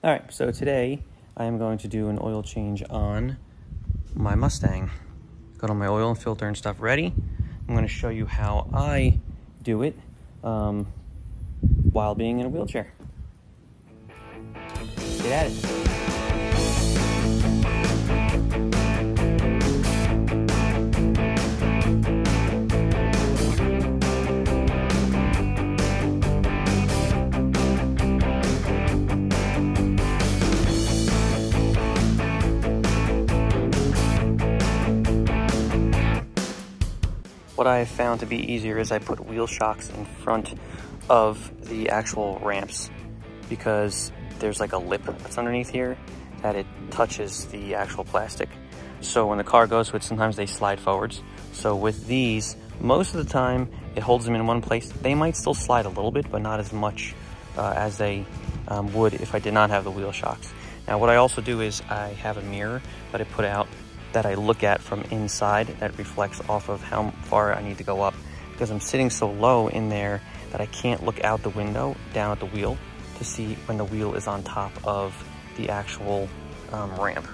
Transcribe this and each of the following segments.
All right, so today I am going to do an oil change on my Mustang. Got all my oil and filter and stuff ready. I'm going to show you how I do it while being in a wheelchair. Let's get at it. What I have found to be easier is I put wheel shocks in front of the actual ramps because there's like a lip that's underneath here that it touches the actual plastic. So when the car goes to it, sometimes they slide forwards. So with these, most of the time it holds them in one place. They might still slide a little bit, but not as much as they would if I did not have the wheel shocks. Now what I also do is I have a mirror that I put out that I look at from inside that reflects off of how far I need to go up, because I'm sitting so low in there that I can't look out the window down at the wheel to see when the wheel is on top of the actual ramp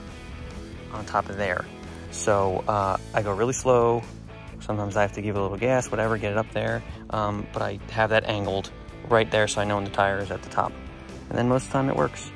on top of there. So I go really slow. Sometimes I have to give a little gas, whatever, get it up there. But I have that angled right there so I know when the tire is at the top. And then most of the time it works.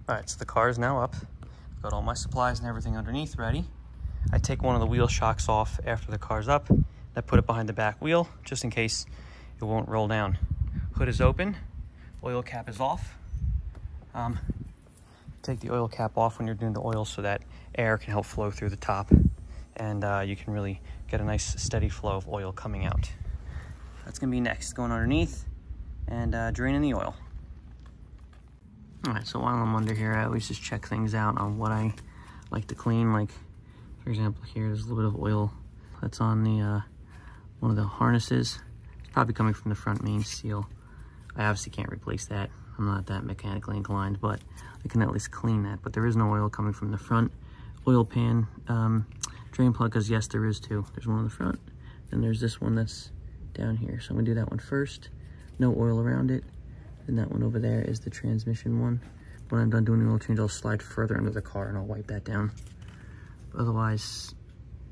All right, so the car is now up. I've got all my supplies and everything underneath ready. I take one of the wheel shocks off after the car's up. I put it behind the back wheel just in case it won't roll down. Hood is open, oil cap is off. Take the oil cap off when you're doing the oil so that air can help flow through the top, and you can really get a nice steady flow of oil coming out. That's gonna be next, going underneath and draining the oil. All right, so while I'm under here, I always just check things out on what I like to clean. Like, for example, here, there's a little bit of oil that's on the one of the harnesses. It's probably coming from the front main seal. I obviously can't replace that. I'm not that mechanically inclined, but I can at least clean that. But there is no oil coming from the front. Oil pan, drain plug, because yes, there is two. There's one on the front, and there's this one that's down here. So I'm gonna do that one first. No oil around it. And that one over there is the transmission one. When I'm done doing the oil change, I'll slide further into the car and I'll wipe that down. But otherwise,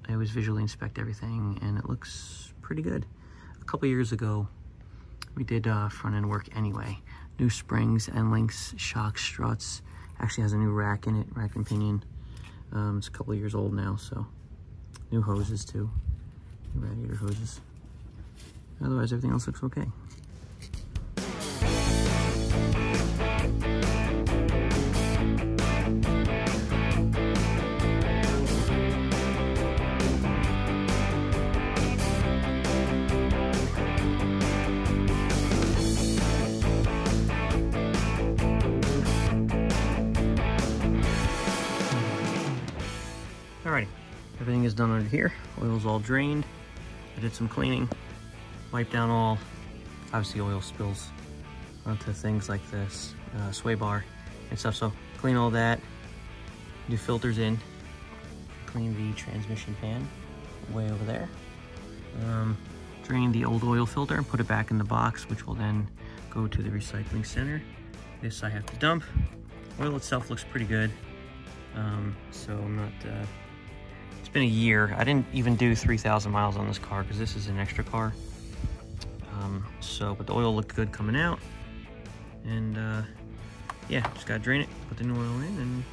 I always visually inspect everything and it looks pretty good. A couple years ago, we did front end work anyway. New springs, end links, shocks, struts. Actually has a new rack in it, rack and pinion. It's a couple years old now, so. New hoses too, new radiator hoses. Otherwise, everything else looks okay. Alrighty, everything is done under here. Oil's all drained. I did some cleaning, wiped down all, obviously oil spills onto things like this, sway bar and stuff. So clean all that, new filters in, clean the transmission pan way over there. Drain the old oil filter and put it back in the box, which will then go to the recycling center. This I have to dump. Oil itself looks pretty good. So I'm not, it's been a year. I didn't even do 3,000 miles on this car because this is an extra car. But the oil looked good coming out. And yeah, just gotta drain it, put the new oil in and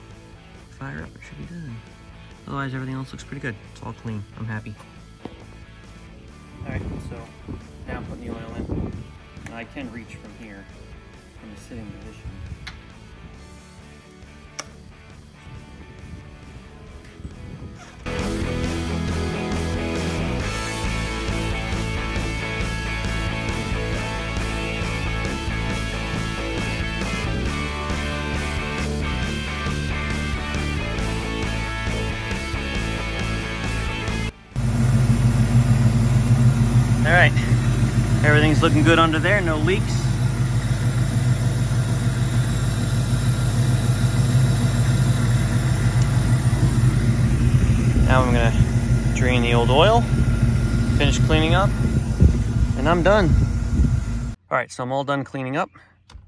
fire up, it should be good. Otherwise, everything else looks pretty good. It's all clean, I'm happy. All right, so now I'm putting the oil in. Now I can reach from here, from the sitting position. All right, everything's looking good under there, no leaks. Now I'm gonna drain the old oil, finish cleaning up, and I'm done. All right, so I'm all done cleaning up.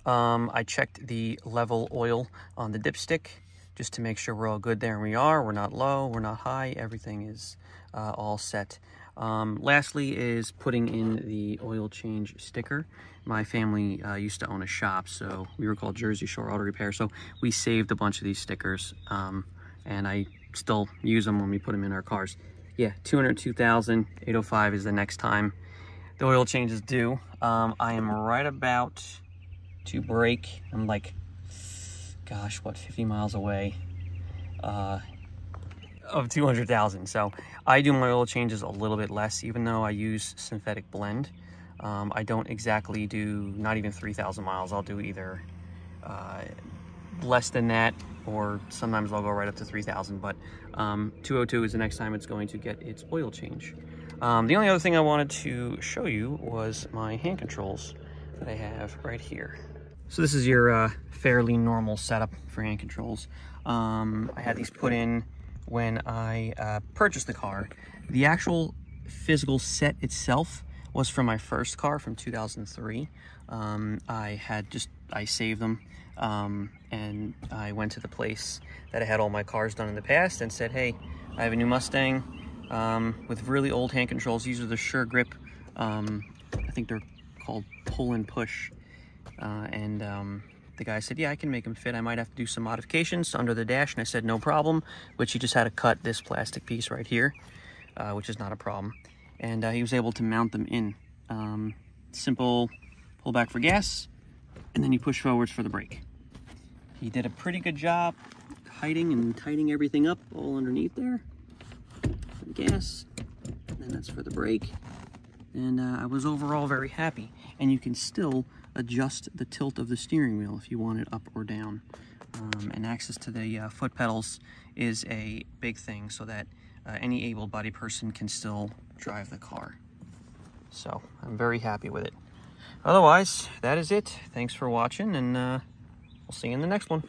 I checked the level oil on the dipstick just to make sure we're all good there, and we are. We're not low, we're not high, everything is all set. Lastly is putting in the oil change sticker. My family used to own a shop, so we were called Jersey Shore Auto Repair, so we saved a bunch of these stickers, and I still use them when we put them in our cars. Yeah, $202,805 is the next time the oil change is due. I am right about to break. I'm like, gosh, what, 50 miles away of 200,000. So I do my oil changes a little bit less, even though I use synthetic blend. I don't exactly do, not even 3,000 miles. I'll do either less than that, or sometimes I'll go right up to 3,000, but 202 is the next time it's going to get its oil change. The only other thing I wanted to show you was my hand controls that I have right here. So this is your fairly normal setup for hand controls. I had these put in when I purchased the car. The actual physical set itself was from my first car from 2003. I saved them, and I went to the place that I had all my cars done in the past and said, hey, I have a new Mustang with really old hand controls. These are the Sure Grip, I think they're called pull and push. The guy said, yeah, I can make them fit. I might have to do some modifications under the dash. And I said, no problem, which he just had to cut this plastic piece right here, which is not a problem. And he was able to mount them in. Simple pull back for gas, and then you push forwards for the brake. He did a pretty good job hiding and tightening everything up all underneath there. For the gas, and then that's for the brake. And I was overall very happy. And you can still adjust the tilt of the steering wheel if you want it up or down. And access to the foot pedals is a big thing, so that any able-bodied person can still drive the car. So I'm very happy with it. Otherwise, that is it. Thanks for watching, and we'll see you in the next one.